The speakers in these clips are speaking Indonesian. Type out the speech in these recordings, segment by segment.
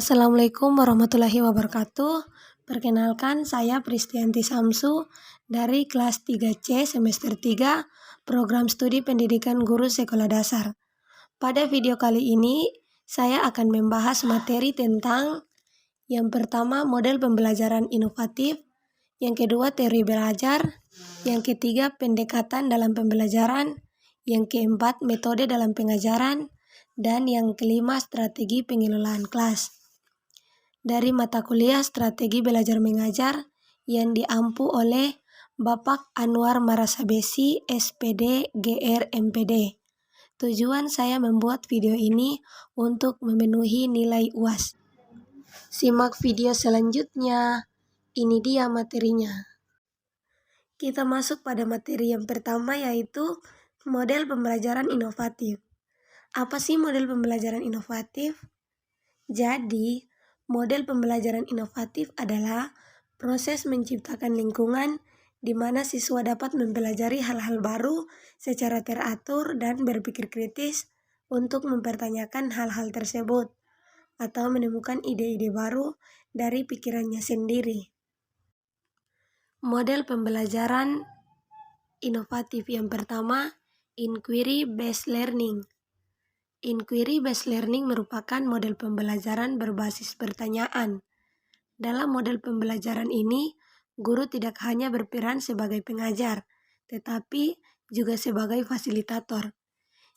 Assalamualaikum warahmatullahi wabarakatuh. Perkenalkan, saya Pristianti Samsu dari kelas 3C semester 3 Program Studi Pendidikan Guru Sekolah Dasar. Pada video kali ini, saya akan membahas materi tentang yang pertama, model pembelajaran inovatif, yang kedua, teori belajar, yang ketiga, pendekatan dalam pembelajaran, yang keempat, metode dalam pengajaran, dan yang kelima, strategi pengelolaan kelas. Dari mata kuliah Strategi Belajar Mengajar yang diampu oleh Bapak Anwar Marasabesi, SPD, GR, MPD. Tujuan saya membuat video ini untuk memenuhi nilai UAS. Simak video selanjutnya. Ini dia materinya. Kita masuk pada materi yang pertama, yaitu model pembelajaran inovatif. Apa sih model pembelajaran inovatif? Jadi, model pembelajaran inovatif adalah proses menciptakan lingkungan di mana siswa dapat mempelajari hal-hal baru secara teratur dan berpikir kritis untuk mempertanyakan hal-hal tersebut atau menemukan ide-ide baru dari pikirannya sendiri. Model pembelajaran inovatif yang pertama, Inquiry Based Learning. Inquiry Based Learning merupakan model pembelajaran berbasis pertanyaan. Dalam model pembelajaran ini, guru tidak hanya berperan sebagai pengajar, tetapi juga sebagai fasilitator.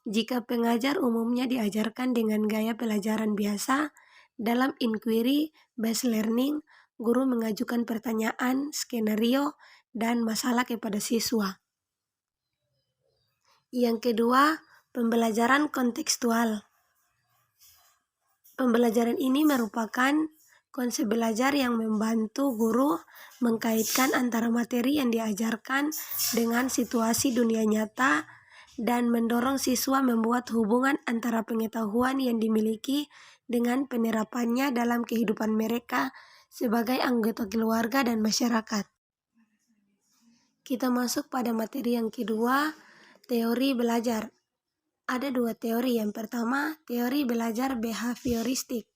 Jika pengajar umumnya diajarkan dengan gaya pelajaran biasa, dalam Inquiry Based Learning, guru mengajukan pertanyaan, skenario, dan masalah kepada siswa. Yang kedua, pembelajaran kontekstual. Pembelajaran ini merupakan konsep belajar yang membantu guru mengkaitkan antara materi yang diajarkan dengan situasi dunia nyata dan mendorong siswa membuat hubungan antara pengetahuan yang dimiliki dengan penerapannya dalam kehidupan mereka sebagai anggota keluarga dan masyarakat. Kita masuk pada materi yang kedua, teori belajar. Ada dua teori. Yang pertama, teori belajar behavioristik.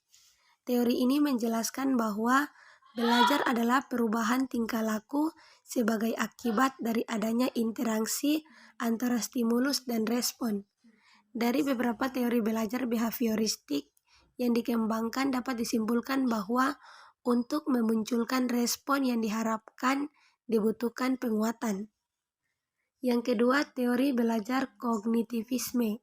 Teori ini menjelaskan bahwa belajar adalah perubahan tingkah laku sebagai akibat dari adanya interaksi antara stimulus dan respon. Dari beberapa teori belajar behavioristik yang dikembangkan dapat disimpulkan bahwa untuk memunculkan respon yang diharapkan dibutuhkan penguatan. Yang kedua, teori belajar kognitivisme.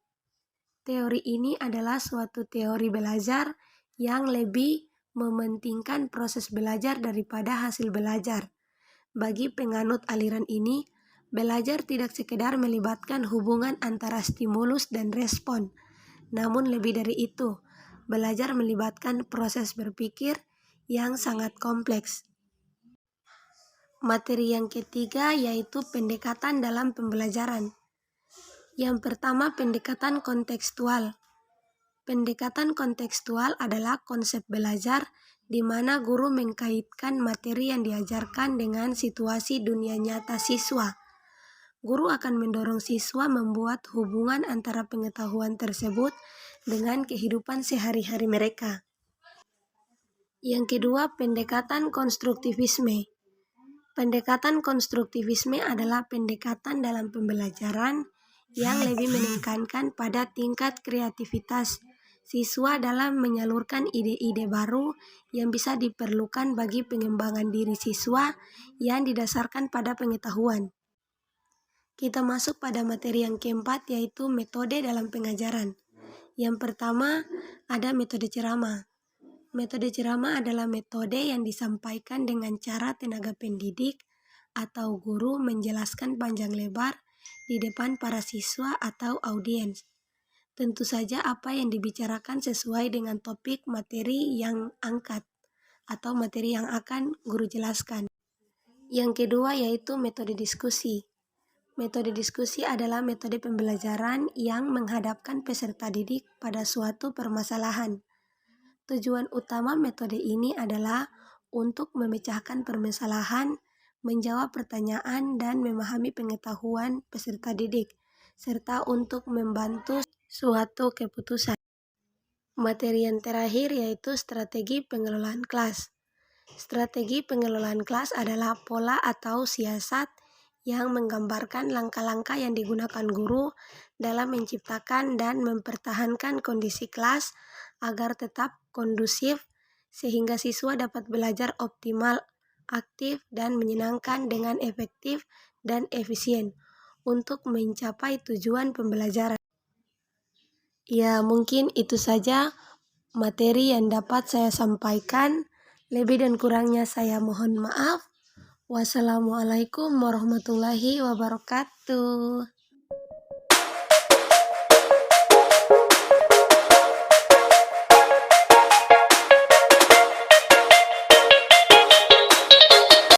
Teori ini adalah suatu teori belajar yang lebih mementingkan proses belajar daripada hasil belajar. Bagi penganut aliran ini, belajar tidak sekedar melibatkan hubungan antara stimulus dan respon, namun lebih dari itu, belajar melibatkan proses berpikir yang sangat kompleks. Materi yang ketiga yaitu pendekatan dalam pembelajaran. Yang pertama, pendekatan kontekstual. Pendekatan kontekstual adalah konsep belajar di mana guru mengkaitkan materi yang diajarkan dengan situasi dunia nyata siswa. Guru akan mendorong siswa membuat hubungan antara pengetahuan tersebut dengan kehidupan sehari-hari mereka. Yang kedua, pendekatan konstruktivisme. Pendekatan konstruktivisme adalah pendekatan dalam pembelajaran yang lebih menekankan pada tingkat kreativitas siswa dalam menyalurkan ide-ide baru yang bisa diperlukan bagi pengembangan diri siswa yang didasarkan pada pengetahuan. Kita masuk pada materi yang keempat, yaitu metode dalam pengajaran. Yang pertama, ada metode ceramah. Metode ceramah adalah metode yang disampaikan dengan cara tenaga pendidik atau guru menjelaskan panjang lebar di depan para siswa atau audiens. Tentu saja apa yang dibicarakan sesuai dengan topik materi yang angkat atau materi yang akan guru jelaskan. Yang kedua yaitu metode diskusi. Metode diskusi adalah metode pembelajaran yang menghadapkan peserta didik pada suatu permasalahan. Tujuan utama metode ini adalah untuk memecahkan permasalahan, menjawab pertanyaan, dan memahami pengetahuan peserta didik, serta untuk membantu suatu keputusan. Materi yang terakhir yaitu strategi pengelolaan kelas. Strategi pengelolaan kelas adalah pola atau siasat yang menggambarkan langkah-langkah yang digunakan guru dalam menciptakan dan mempertahankan kondisi kelas agar tetap kondusif sehingga siswa dapat belajar optimal, aktif, dan menyenangkan dengan efektif dan efisien untuk mencapai tujuan pembelajaran. Ya, mungkin itu saja materi yang dapat saya sampaikan. Lebih dan kurangnya saya mohon maaf. Wassalamualaikum warahmatullahi wabarakatuh.